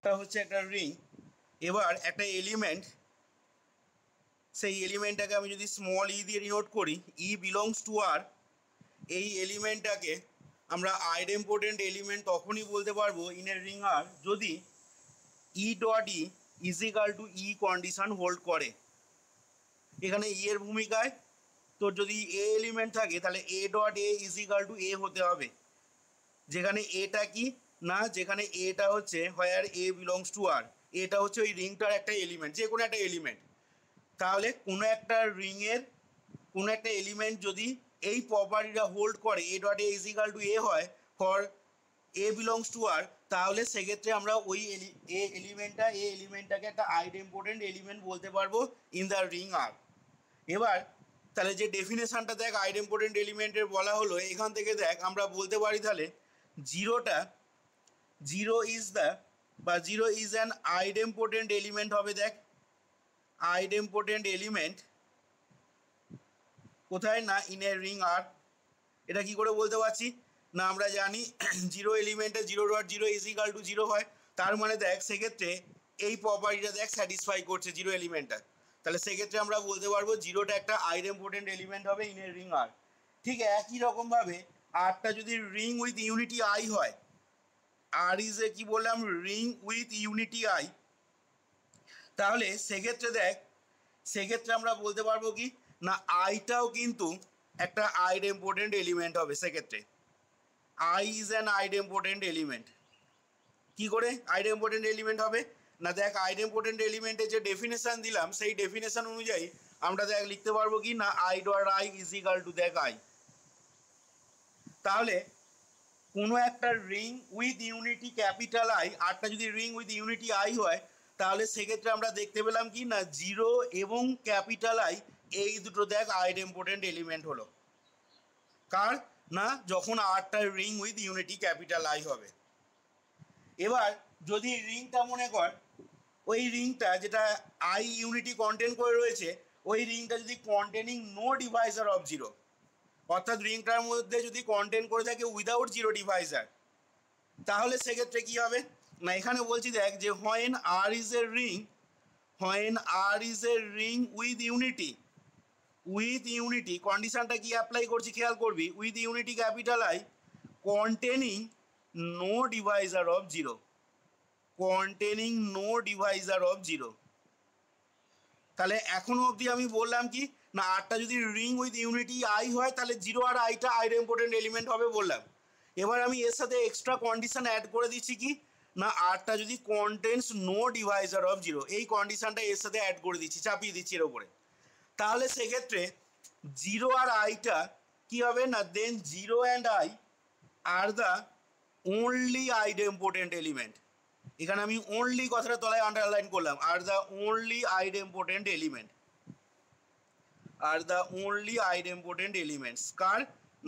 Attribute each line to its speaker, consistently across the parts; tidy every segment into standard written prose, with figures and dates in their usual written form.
Speaker 1: আরটা হচ্ছে একটা রিং। এবার একটা এলিমেন্ট, সেই এলিমেন্টটাকে আমি যদি স্মল ই দিয়ে ডিনোট করি, ই বিলংস টু আর, এই এলিমেন্টটাকে আমরা আইডেম্পোর্টেন্ট এলিমেন্ট তখনই বলতে পারবো ইন এ রিং আর যদি ই dot e is equal to E condition hold করে। এখানে ই এর ভূমিকায় তোর যদি এ এলিমেন্ট থাকে তাহলে এ dot a is equal to a হতে হবে, যেখানে এটা কি না, যেখানে এটা হচ্ছে হোয়ার এ বিলংস টু আর, এটা হচ্ছে ওই রিংটার একটা এলিমেন্ট, যে কোনো একটা এলিমেন্ট। তাহলে কোনো একটা রিংয়ের কোনো একটা এলিমেন্ট যদি এই প্রপার্টিটা হোল্ড করে a dot a is equal to a হয় for a belongs to R, তাহলে সেক্ষেত্রে আমরা ওই এলিমেন্টটাকে একটা আইডেম্পোর্টেন্ট এলিমেন্ট বলতে পারবো ইন দ্য রিং আর। এবার তাহলে যে ডেফিনেশনটা দেখ আইডেম্পোর্টেন্ট এলিমেন্টের বলা হলো, এখান থেকে দেখ আমরা বলতে পারি তাহলে zero is an idempotent element হবে। দেখ আইডেম্পোর্টেন্ট এলিমেন্ট কোথায় না ইন এ রিং আর। এটা কি করে বলতে পারছি না, আমরা জানি জিরো এলিমেন্টে zero dot zero is equal to zero হয়, তার মানে দেখ সেক্ষেত্রে এই প্রপার্টিটা দেখ স্যাটিসফাই করছে জিরো এলিমেন্টটা, তাহলে সেক্ষেত্রে আমরা বলতে পারবো জিরোটা একটা আইডেম্পোর্টেন্ট এলিমেন্ট হবে ইন এ রিং আর। ঠিক একই রকমভাবে আরটা যদি রিং উইথ ইউনিটি আই হয়, আর ইজ এ কি বললাম রিং উইথ ইউনিটি আই, তাহলে সেক্ষেত্রে দেখ সেক্ষেত্রে আমরা বলতে পারবো কি না আইটাও কিন্তু একটা আইডেম্পোর্টেন্ট এলিমেন্ট হবে। সেক্ষেত্রে I is an idempotent element. কি করে আইডেম্পোর্টেন্ট এলিমেন্ট হবে না, দেখ আইডেম্পোর্টেন্ট এলিমেন্টের যে ডেফিনেশন দিলাম সেই ডেফিনেশন অনুযায়ী আমরা দেখ লিখতে পারবো কি না I dot I is equal two দেখ আই। তাহলে কোনো একটা ring with unity capital I, আরটা যদি রিং উইথ ইউনিটি আই হয়, তাহলে সেক্ষেত্রে আমরা দেখতে পেলাম কি না জিরো এবং ক্যাপিটাল আই এই দুটো দেখ আইডেম্পোর্টেন্ট এলিমেন্ট হলো কার না, যখন আরটা ring with unity capital I হবে। এবার যদি রিংটা মনে কর ওই রিংটা যেটা আই ইউনিটি কন্টেন্ট করে রয়েছে, ওই রিংটা যদি containing no divisor of zero, অর্থাৎ রিংটার মধ্যে যদি কন্টেন্ট করে থাকে উইদাউট জিরো ডিভাইজার, তাহলে সেক্ষেত্রে কি হবে না, এখানে বলছি দেখ যে when R is a ring with unity কন্ডিশনটা কি অ্যাপ্লাই করছি খেয়াল করবি, with unity capital I containing no divisor of zero, তাহলে এখনো অবধি আমি বললাম কি না আরটা যদি রিং উইথ ইউনিটি আই হয় তাহলে জিরো আর আইটা আইডেম্পোর্টেন্ট এলিমেন্ট হবে বললাম। এবার আমি এর সাথে এক্সট্রা কন্ডিশন অ্যাড করে দিচ্ছি কি না আরটা যদি contains no divisor of zero, এই কন্ডিশনটা এর সাথে অ্যাড করে দিচ্ছি, চাপিয়ে দিচ্ছি এর ওপরে। তাহলে সেক্ষেত্রে জিরো আর আইটা কি হবে না, then zero and I are the only idempotent element. এখানে আমি ওনলি কথাটা তলায় আন্ডারলাইন করলাম, are the only idempotent elements কার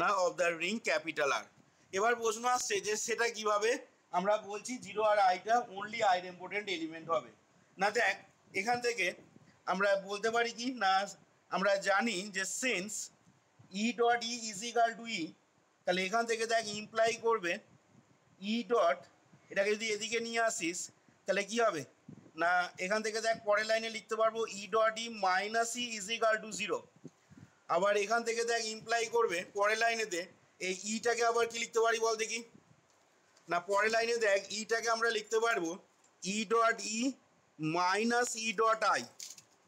Speaker 1: না of the ring capital R. এবার প্রশ্ন আসছে যে সেটা কিভাবে আমরা বলছি জিরো আর আইটা ওনলি আইডেম্পোর্টেন্ট এলিমেন্ট হবে না। দেখ এখান থেকে আমরা বলতে পারি কি না, আমরা জানি যে since e dot e is equal to e, তাহলে এখান থেকে দেখ ইমপ্লাই করবে ই ডট, এটাকে যদি এদিকে নিয়ে আসিস তাহলে কি হবে না, এখান থেকে দেখ পরের লাইনে লিখতে পারবো ই dot e minus E is equal to zero. আবার এখান থেকে দেখ ইমপ্লাই করবে পরের লাইনেতে এই ইটাকে আবার কি লিখতে পারি বল দেখি না, পরের লাইনে দেখ ইটাকে আমরা লিখতে পারবো ই dot e minus E dot I,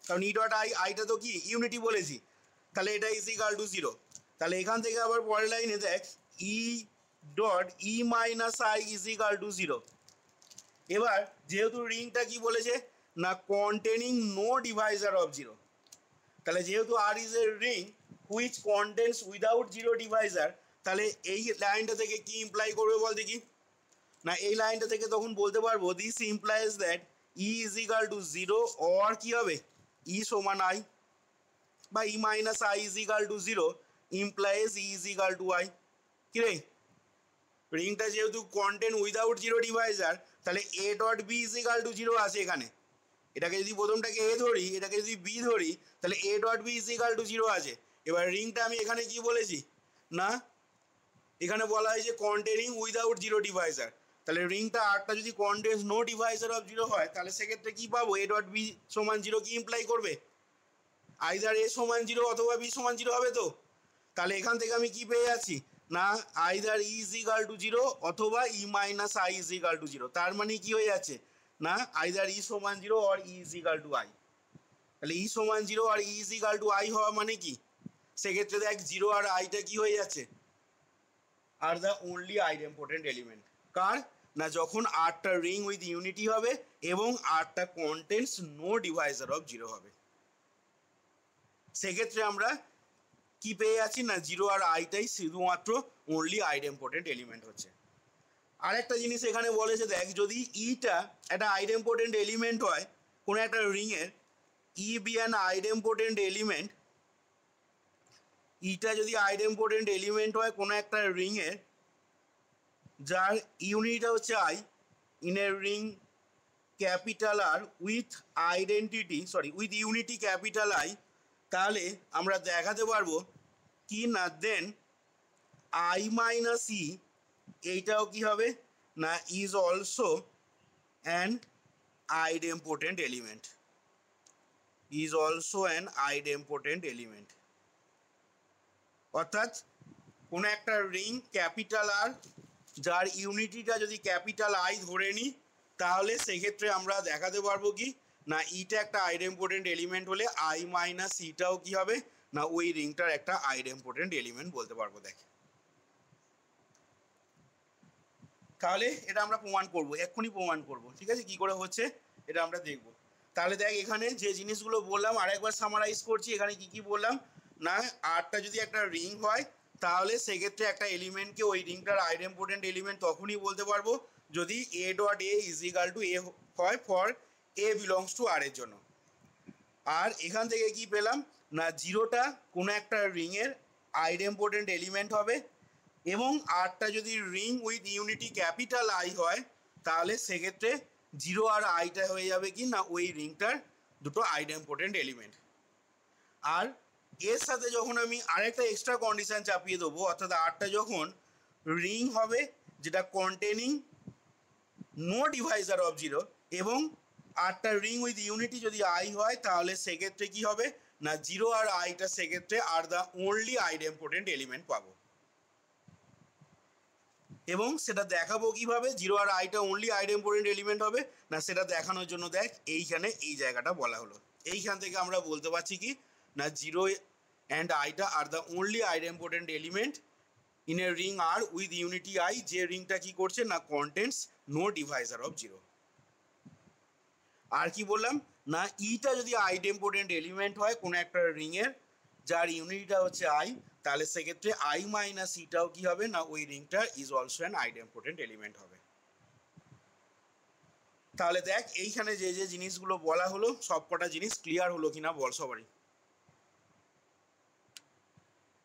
Speaker 1: কারণ ই ডট আইটা তো কি ইউনিটি বলেছি, তাহলে এটা ইজ ইকাল টু জিরো। তাহলে এখান থেকে আবার পরের লাইনে দেখ e dot e minus I is equal to zero. এবার যেহেতু রিংটা কি বলেছে না containing no divisor of zero, তাহলে যেহেতু R is a ring which contains without zero divisor, তাহলে এই লাইনটা থেকে কি ইমপ্লাই করবে বল দেখি না, এই লাইনটা থেকে তখন বলতে পারবো this implies that e is equal to zero or কি হবে ই সমান আই, বা e minus I is equal to zero implies e is equal to I. কি রে, রিংটা যেহেতু কন্টেন্ট উইদাউট জিরো ডিভাইজার, তাহলে এ dot B is equal to zero আছে এখানে, এটাকে যদি প্রথমটাকে এ ধরি এটাকে যদি বি ধরি তাহলে এ dot B is equal to zero আছে। এবার রিংটা আমি এখানে কি বলেছি না, এখানে বলা হয়েছে কন্টেনিং উইদাউট জিরো ডিভাইজার, তাহলে রিংটা আরটা যদি contains no divisor of zero হয় তাহলে সেক্ষেত্রে কি পাবো, এ ডট বি সমান জিরো কি ইমপ্লাই করবে, আইদার এ সমান জিরো অথবা বি সমান জিরো হবে। তো তাহলে এখান থেকে আমি কি পেয়ে যাচ্ছি না either e is equal to zero অথবা e minus I is equal to zero. তার মানে কি হয়ে যাচ্ছে না আইদার ই সমান zero or e is equal to I. তাহলে ই সমান জিরো আর e is equal to I হওয়া মানে কি, সেক্ষেত্রে দেখ জিরো আর আইটা কি হয়ে যাচ্ছে আর দ্য অনলি আইডেম্পোর্টেন্ট এলিমেন্ট কার না যখন আরটা রিং উইথ ইউনিটি হবে এবং আরটা contains no divisor of zero হবে। সেক্ষেত্রে আমরা কি পেয়ে যাচ্ছি না জিরো আর আইটাই শুধুমাত্র অনলি আইডেম্পোর্টেন্ট এলিমেন্ট হচ্ছে। আরেকটা জিনিস এখানে বলেছে দেখ, যদি ইটা একটা আইডেম্পোর্টেন্ট এলিমেন্ট হয় কোনো একটা রিংয়ের, E be an idempotent element, ইটা যদি আইডেম্পোর্টেন্ট এলিমেন্ট হয় কোনো একটা রিংয়ের যার ইউনিটটা হচ্ছে I, in a ring capital R with with unity capital I, তাহলে আমরা দেখাতে পারবো কি না দেন আই মাইনাস ই এইটাও কি হবে না is also an idempotent element, is also an idempotent element. অর্থাৎ কোনো একটা রিং ক্যাপিটাল আর যার ইউনিটিটা যদি ক্যাপিটাল আই ধরে নিই তাহলে সেক্ষেত্রে আমরা দেখাতে পারবো কি না ইটা একটা আইডেম্পোর্টেন্ট এলিমেন্ট হলে আই মাইনাস ইটাও কি হবে না ওই রিংটার একটা আইডেম্পোর্টেন্ট এলিমেন্ট বলতে পারবো। দেখ তাহলে এটা আমরা প্রমাণ করবো, এক্ষুনি প্রমাণ করবো, ঠিক আছে, কি করে হচ্ছে এটা আমরা দেখব। তাহলে দেখ এখানে যে জিনিসগুলো বললাম আরেকবার সামারাইজ করছি। এখানে কি কি বললাম না আরটা যদি একটা রিং হয় তাহলে সেক্ষেত্রে একটা এলিমেন্টকে ওই রিংটার আইডেম্পোর্টেন্ট এলিমেন্ট তখনই বলতে পারবো যদি a dot a is equal to a হয় for a belongs to R এর জন্য। আর এখান থেকে কি পেলাম না জিরোটা কোনো একটা রিংয়ের আইডেম্পোর্টেন্ট এলিমেন্ট হবে এবং আরটা যদি ring with unity capital I হয় তাহলে সেক্ষেত্রে জিরো আর আইটা হয়ে যাবে কি না ওই রিংটার দুটো আইডেম্পোর্টেন্ট এলিমেন্ট। আর এর সাথে যখন আমি আরেকটা এক্সট্রা কন্ডিশন চাপিয়ে দেবো, অর্থাৎ আরটা যখন রিং হবে যেটা containing no divisor of zero এবং আরটা রিং উইথ ইউনিটি যদি আই হয় তাহলে সেক্ষেত্রে কি হবে না জিরো আর আইটা সেক্ষেত্রে আর দ্য অনলি আইডেম্পোর্টেন্ট এলিমেন্ট পাবো। এবং সেটা দেখাবো কিভাবে জিরো আর আইটা অনলি আইডেম্পোর্টেন্ট এলিমেন্ট হবে না সেটা দেখানোর জন্য দেখ এইখানে এই জায়গাটা বলা হলো। এইখান থেকে আমরা বলতে পারছি কি না জিরো অ্যান্ড আইটা are the only idempotent element in a ring R with unity I, যে রিংটা কি করছে না contents no divisor of zero. আর কি বললাম না ইটা যদি আইডেম্পোর্টেন্ট এলিমেন্ট হয় কোনো একটা রিংয়ের যার ইউনিটটা হচ্ছে আই তাহলে সেক্ষেত্রে আই মাইনাস ইটাও কি হবে না ওই রিংটা is also an idempotent element হবে। তাহলে দেখ এইখানে যে যে জিনিসগুলো বলা হলো সবকটা জিনিস ক্লিয়ার হলো কিনা বল সবারই।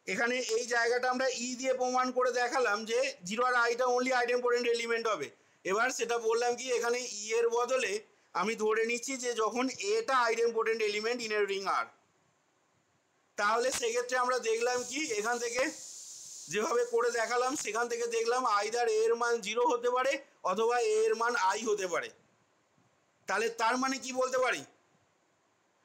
Speaker 1: এখানে এই জায়গাটা আমরা ই দিয়ে প্রমাণ করে দেখালাম যে জিরো আর আইটা অনলি আইডেম্পোর্টেন্ট এলিমেন্ট হবে। এবার সেটা বললাম কি এখানে ই এর বদলে আমি ধরে নিচ্ছি যে যখন এটা আইডেম্পোর্টেন্ট element in a ring R, তাহলে সেক্ষেত্রে আমরা দেখলাম কি এখান থেকে যেভাবে করে দেখালাম সেখান থেকে দেখলাম আইদার এর মান জিরো হতে পারে অথবা এর মান আই হতে পারে। তাহলে তার মানে কি বলতে পারি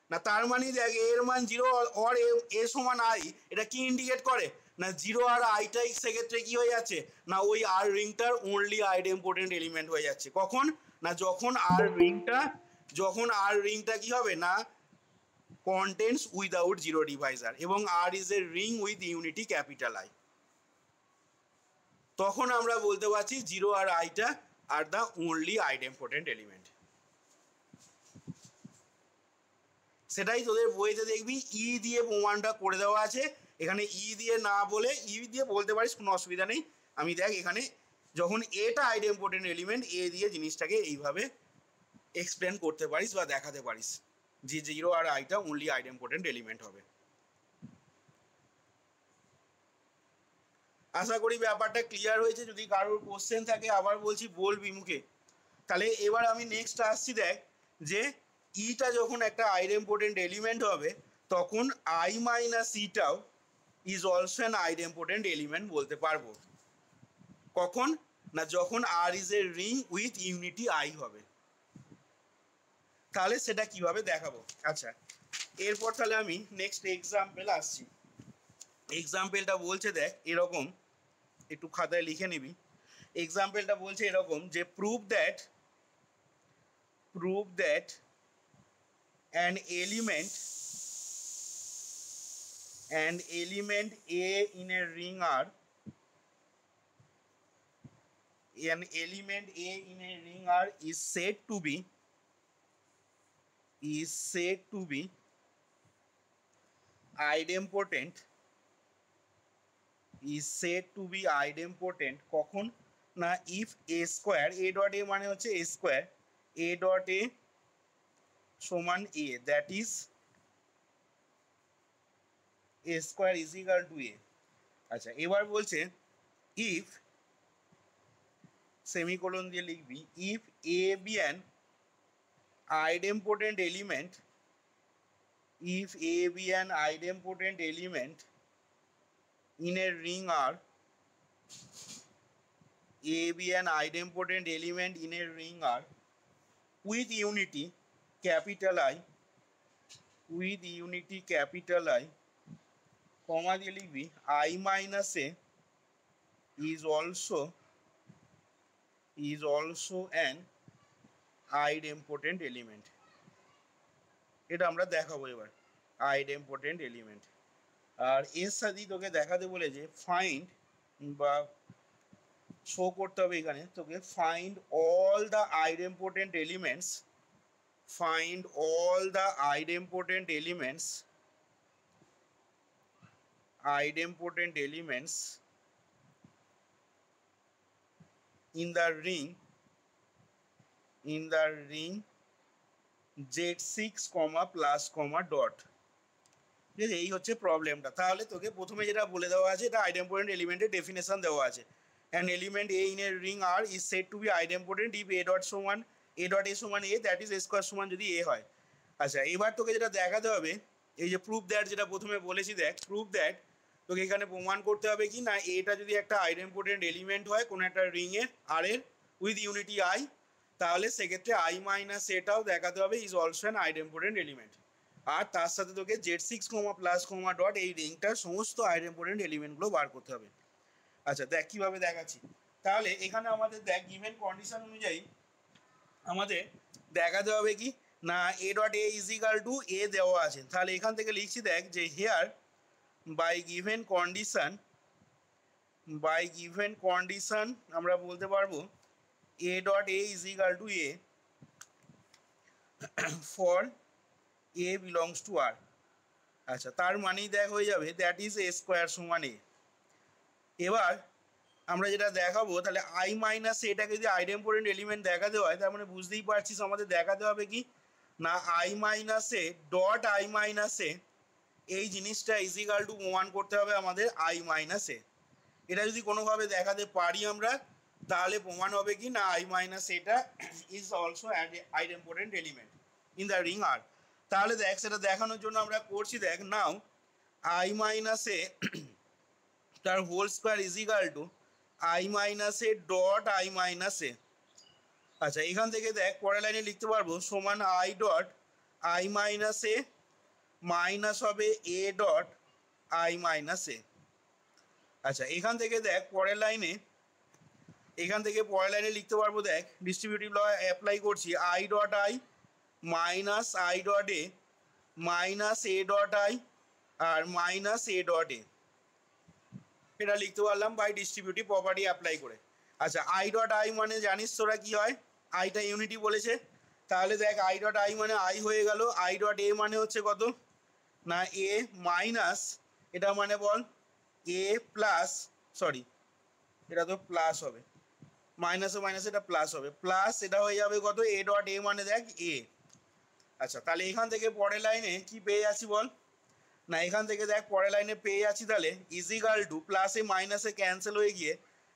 Speaker 1: না তার মানে দেখ এর মান জিরো অর এ সমান আই, এটা কি ইন্ডিকেট করে না জিরো আর আইটাই সেক্ষেত্রে কি হয়ে যাচ্ছে না ওই আর রিংটার অনলি আইডেম্পোর্টেন্ট এলিমেন্ট হয়ে যাচ্ছে। কখন না যখন আর রিংটা কি হবে না কন্টেন্টস উইদাউট জিরো ডিভাইজার এবং R is a ring with unity capital I, তখন আমরা বলতে পারছি জিরো আর আইটা are the only idempotent element. সেটাই তোদের বইতে দেখবি ই দিয়ে প্রমাণটা করে দেওয়া আছে। এখানে ই দিয়ে না বলে ই দিয়ে বলতে পারিস, কোনো অসুবিধা নেই। আমি দেখ এখানে যখন এটা আইডেম্পোর্টেন্ট এলিমেন্ট এ দিয়ে জিনিসটাকে এইভাবে এক্সপ্লেন করতে পারিস বা দেখাতে পারিস যে জিরো আর আইটা অনলি আইডেম্পোর্টেন্ট এলিমেন্ট হবে। আশা করি ব্যাপারটা ক্লিয়ার হয়েছে। যদি কারোর কোশ্চেন থাকে আবার বলছি বলবি মুখে। তাহলে এবার আমি নেক্সট আসছি দেখ যে ইটা যখন একটা আইডেম্পোর্টেন্ট এলিমেন্ট হবে তখন আই মাইনাস ইটাও is also an idempotent element বলতে পারবো। কখন না যখন R is a ring with unity I হবে। তাহলে সেটা কিভাবে দেখাবো। আচ্ছা এরপর তাহলে আমি নেক্সট এক্সাম্পল আসছি। এক্সাম্পলটা বলছে দেখ এরকম, একটু খাতায় লিখে নিবি। এক্সাম্পলটা বলছে এরকম যে prove that an element A in a ring R, an element A in a ring R is said to be idempotent, কখন না if a square, a dot a মানে হচ্ছে a square, a dot a সমান a, that is a square is equal two a। আচ্ছা এবার বলছে if semicolon দিয়ে লিখবি if a be an idempotent element, if a be an idempotent element in a ring R, A be an idempotent element in a ring R with unity capital I, comma দিয়ে লিখবি I minus a is also an idempotent element। এটা আমরা দেখাবো এবার idempotent element। আর এর সাথে তোকে দেখাতে বলে যে ফাইন্ড বা শো করতে হবে এখানে তোকে find all the idempotent elements in the ring Z6, plus, dot। ঠিক আছে, এই হচ্ছে প্রবলেমটা। তাহলে তোকে প্রথমে যেটা বলে দেওয়া আছে এটা আইডেম্পোটেন্ট এলিমেন্টের ডেফিনেশন দেওয়া আছে। An element a in a ring R is said to be idempotent if a dot a সমান a, that is a square সমান যদি এ হয়। আচ্ছা এবার তোকে যেটা দেখাতে হবে, এই যে প্রুফ দ্যাট যেটা প্রথমে বলেছি, দেখ প্রুফ দ্যাট তোকে এখানে প্রমাণ করতে হবে কি না এটা যদি একটা আইডেম্পোটেন্ট এলিমেন্ট হয় কোনো একটা রিং এর আর এর উইথ ইউনিটি আই, তাহলে সেক্ষেত্রে আই মাইনাস এটাও দেখাতে হবে is also an idempotent element. আর তার সাথে তোকে Z6, প্লাস, ডট এই রিংটার সমস্ত আইডেম্পোটেন্ট এলিমেন্টগুলো বার করতে হবে। আচ্ছা দেখ কীভাবে দেখাচ্ছি। তাহলে এখানে আমাদের দেখ গিভেন কন্ডিশন অনুযায়ী আমাদের দেখাতে হবে কি না a dot a is equal to a দেওয়া আছে। তাহলে এখান থেকে লিখছি দেখ যে হেয়ার বাই গিভেন কন্ডিশন আমরা বলতে পারবো a dot a is equal to a for a belongs to R. আচ্ছা তার মানেই দেখ হয়ে যাবে দ্যাট ইজ এ স্কোয়ার সমান এ। এবার আমরা যেটা দেখাবো তাহলে আই মাইনাস এটাকে যদি আইডেম্পোটেন্ট এলিমেন্ট দেখাতে হয় তার মানে বুঝতেই পারছিস আমাদের দেখাতে হবে কি না আই মাইনাসে ডট আই মাইনাসে এই জিনিসটা ইজ ইকাল টু প্রমাণ করতে হবে আমাদের আই মাইনাসে। এটা যদি কোনোভাবে দেখাতে পারি আমরা তাহলে প্রমাণ হবে কি না আই মাইনাস এটা is also idempotent element in the ring R. তাহলে দেখ সেটা দেখানোর জন্য আমরা করছি দেখ নাও আই মাইনাসে তার whole square is equal to I মাইনাসে ডট আই মাইনাসে। আচ্ছা এখান থেকে দেখ পরের লাইনে লিখতে পারবো সমান আই ডট আই মাইনাসে মাইনাস হবে এ ডট আই মাইনাসে। আচ্ছা এখান থেকে দেখ পরের লাইনে লিখতে পারবো দেখ ডিস্ট্রিবিউটিভ ল অ্যাপ্লাই করছি I dot I minus I dot A minus A dot I আর মাইনাস এ ডট এ, এটা লিখতে পারলাম বাই ডিস্ট্রিবিউটিভ প্রপার্টি অ্যাপ্লাই করে। আচ্ছা আই ডট আই মানে জানিস তোরা কি হয়, আইটা ইউনিটি বলেছে। তাহলে দেখ আই ডট আই মানে আই হয়ে গেল, আই ডট এ মানে হচ্ছে কত না এ মাইনাস এটা মানে বল এ প্লাস, সরি এটা তো প্লাস হবে, মাইনাসে মাইনাসে এটা প্লাস হবে, প্লাস এটা হয়ে যাবে কত এ ডট এ মানে দেখ এ। আচ্ছা তাহলে এখান থেকে পরের লাইনে কি পেয়ে যাচ্ছি বল না এখান থেকে দেখ পরের লাইনে পেয়ে যাচ্ছি তাহলে ইজ ইকাল টু প্লাসে মাইনাসে ক্যান্সেল হয়ে গিয়ে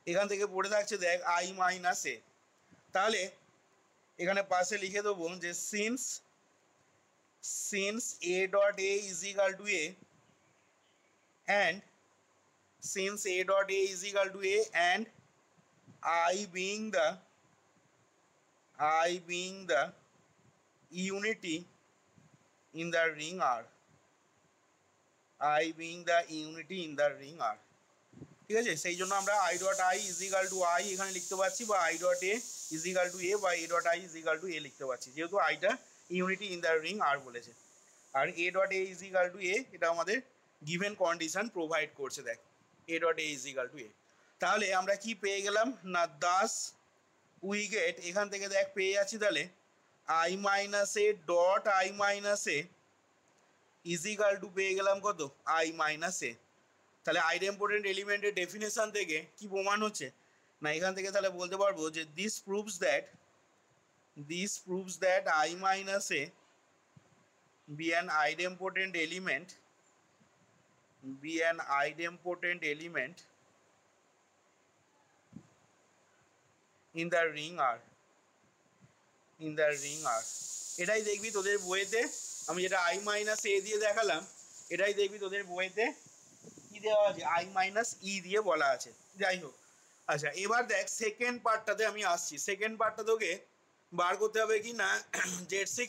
Speaker 1: এখান থেকে পড়ে থাকছে দেখ আই মাইনাস এ। তাহলে এখানে পাশে লিখে দেবো যে since A dot a is equal to A and I being the unity in the ring R, I being the unity in the ring R, ঠিক আছে। সেই জন্য আমরা I dot I is equal to I এখানে লিখতে পারছি, বা I dot a is equal to a, বা a dot I is equal to a লিখতে পারছি, যেহেতু আইটা unity in the ring R বলেছে। আর a dot a is equal to a, এটা আমাদের গিভেন কন্ডিশন প্রোভাইড করছে। দেখ a dot a is equal to a, তাহলে আমরা কি পেয়ে গেলাম না, দাস উই গেট, এখান থেকে দেখ পেয়ে যাচ্ছি তাহলে I minus A dot I minus A is equal two পেয়ে গেলাম কত, আই মাইনাস এ। তাহলে আইডেম্পোর্টেন্ট এলিমেন্টের ডেফিনেশন থেকে কি প্রমাণ হচ্ছে না, এখান থেকে তাহলে বলতে পারবো যে this proves that I minus A be an idempotent element in the ring R, এটাই দেখবি তোদের বইতে, আমি যেটা i মাইনাস এ দিয়ে দেখালাম, এটাই দেখবি তোদের বইতে কি দেওয়া আছে, i মাইনাস ই দিয়ে বলা আছে। যাই হোক, আচ্ছা এবার দেখ সেকেন্ড পার্টটাতে আমি আসছি। সেকেন্ড পার্টটা তোকে বার করতে হবে কি না, z6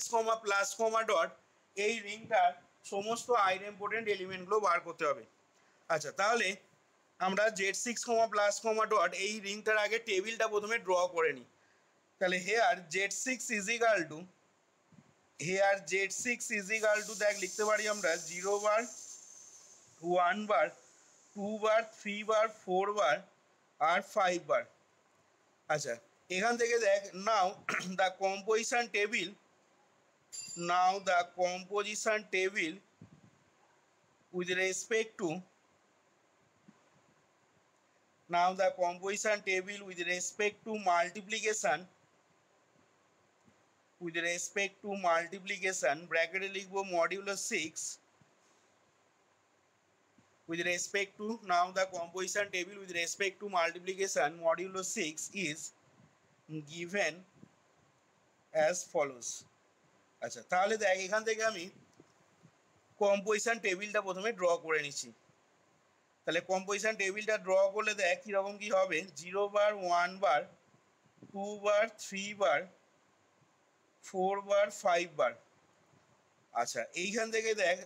Speaker 1: প্লাস ডট এই রিংটার সমস্ত আইডেম্পোর্টেন্ট এলিমেন্টগুলো বার করতে হবে। আচ্ছা তাহলে আমরা z6 প্লাস ডট এই রিংটার আগে টেবিলটা প্রথমে ড্র করে নিই। তাহলে hair z6 is equal two দেখ লিখতে পারি আমরা 0 বার, 1 বার, 2 বার, 3 বার, 4 বার আর 5 বার। আচ্ছা এখান থেকে দেখ now the composition table with respect to multiplication ব্র্যাকেটে লিখবো modulo 6 with respect to, now the composition table with respect to multiplication modulo 6 is given as follows। আচ্ছা তাহলে দেখ এখান থেকে আমি কম্পোজিশন টেবিলটা প্রথমে ড্র করে নিচ্ছি। তাহলে কম্পোজিশন টেবিলটা ড্র করলে দেখ কীরকম কী হবে, 0 বার, 1 বার, 2 বার, 3 বার, 4 বার, 5 বার। আচ্ছা এইখান থেকে দেখ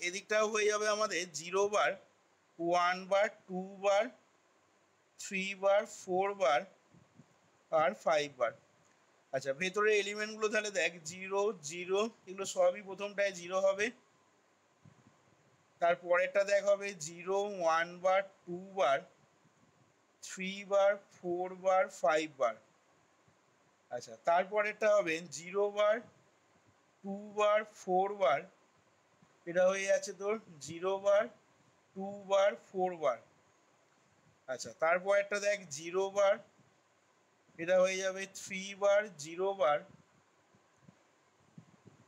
Speaker 1: এদিকটাও হয়ে যাবে আমাদের 0 বার, 1 বার, 2 বার, 3 বার, 4 বার আর 5 বার। আচ্ছা ভেতরের এলিমেন্টগুলো তাহলে দেখ 0 0 এগুলো সবই প্রথমটায় 0 হবে, তারপরেরটা দেখ হবে 0 1 বার, 2 বার, 3 বার, 4 বার, 5 বার। আচ্ছা তারপরেরটা হবে 0 বার, 2 বার, 4 বার, এটা হয়ে যাচ্ছে তোর 0 বার, 2 বার, 4 বার। আচ্ছা তারপরেরটা দেখ 0 বার, এটা হয়ে যাবে 3 বার, 0 বার,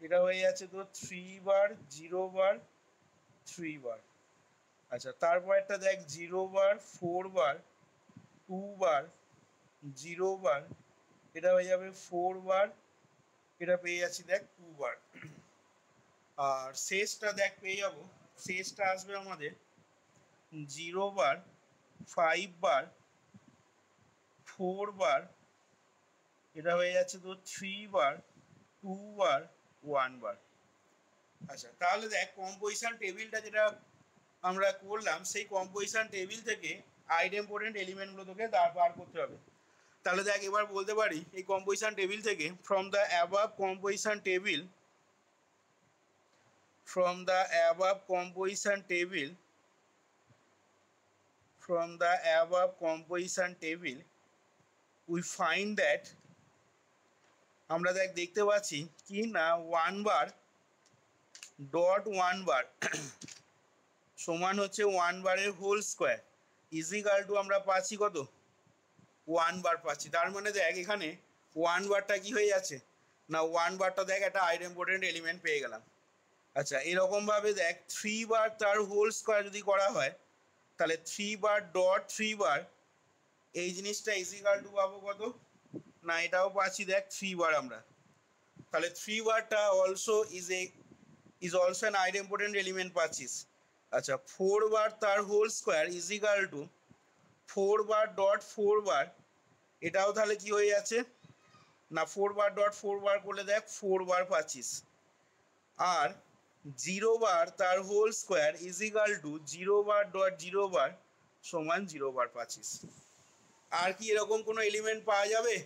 Speaker 1: এটা হয়ে যাচ্ছে তোর 3 বার, 0 বার, 3 বার। আচ্ছা তারপরেরটা দেখ 0 বার, 4 বার, 2 বার, 0 বার, এটা হয়ে যাবে 4 বার, এটা পেয়ে যাচ্ছি দেখ 2 বার। আর শেষটা দেখ পেয়ে যাবো, শেষটা আসবে আমাদের 0 বার, 5 বার, 4 বার, এটা হয়ে যাচ্ছে তো 3 বার, 2 বার, 1 বার। আচ্ছা তাহলে দেখ কম্পোজিশন টেবিলটা যেটা আমরা করলাম, সেই কম্পোজিশন টেবিল থেকে আইডেম্পোর্টেন্ট এলিমেন্টগুলো তোকে বার করতে হবে। তাহলে দেখ এবার বলতে পারি এই কম্পোজিশন টেবিল থেকে from the above composition table we find that, আমরা দেখ দেখতে পাচ্ছি কি না 1 বার ডট 1 বার সমান হচ্ছে 1 বারের whole square is equal to আমরা পাচ্ছি কত, 1 বার পাচ্ছি। তার মানে দেখ এখানে 1 বারটা কি হয়ে যাচ্ছে না, 1 বারটা দেখ একটা আইডেম্পোর্টেন্ট এলিমেন্ট পেয়ে গেলাম। আচ্ছা এরকমভাবে দেখ 3 বার তার হোল স্কোয়ার যদি করা হয়, তাহলে 3 বার ডট 3 বার এই জিনিসটা ইজ ইকাল টু পাবো কত না, এটাও পাচ্ছি দেখ 3 বার আমরা। তাহলে 3 বারটা is also an idempotent element পাচ্ছিস। আচ্ছা 4 বার তার whole square is equal to 4 bar dot 4 bar, এটাও তাহলে কি হয়ে যাচ্ছে না 4 বার ডট 4 বার করলে দেখ 4 বার পাচ্ছিস আর 0 বার তার whole square is equal to 0 bar dot 0 bar সমান 0 বার পাচ্ছিস। আর কি এরকম কোনো এলিমেন্ট পাওয়া যাবে?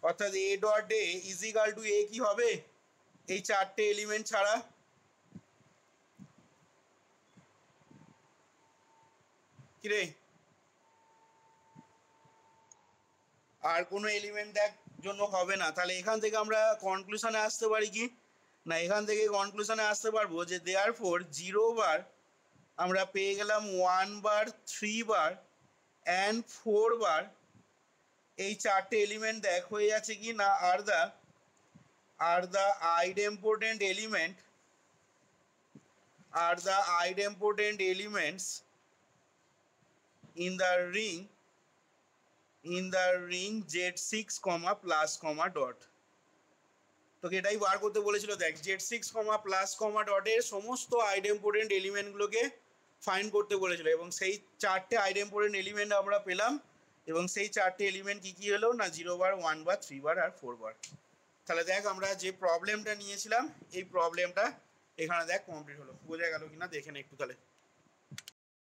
Speaker 1: অর্থাৎ a dot a is equal to a কি হবে এই চারটে এলিমেন্ট ছাড়া? কিরে আর কোনো এলিমেন্ট দেখ জন্য হবে না, তাহলে এখান থেকে আমরা কনক্লুশনে আসতে পারি কি না, এখান থেকে কনক্লুশনে আসতে পারবো যে দেয়ার ফোর 0 বার আমরা পেয়ে গেলাম 1 বার 3 বার অ্যান্ড 4 বার এই চারটে এলিমেন্ট দেখ হয়ে যাচ্ছে কি না আর the idempotent element are the idempotent elements in the ring Z6, plus, dot. তোকে এটাই বার করতে বলেছিল দেখ Z6, plus, dot এর সমস্ত আইডেম্পোর্টেন্ট এলিমেন্টগুলোকে ফাইন্ড করতে বলেছিল এবং সেই চারটে আইডেম্পোর্টেন্ট এলিমেন্ট আমরা পেলাম এবং সেই চারটে এলিমেন্ট কি কি হলো না 0 বার 1 বার 3 বার আর 4 বার। তাহলে দেখ আমরা যে প্রবলেমটা নিয়েছিলাম এই প্রবলেমটা এখানে দেখ কমপ্লিট হলো। বোঝা গেল কিনা দেখে নে একটু তাহলে।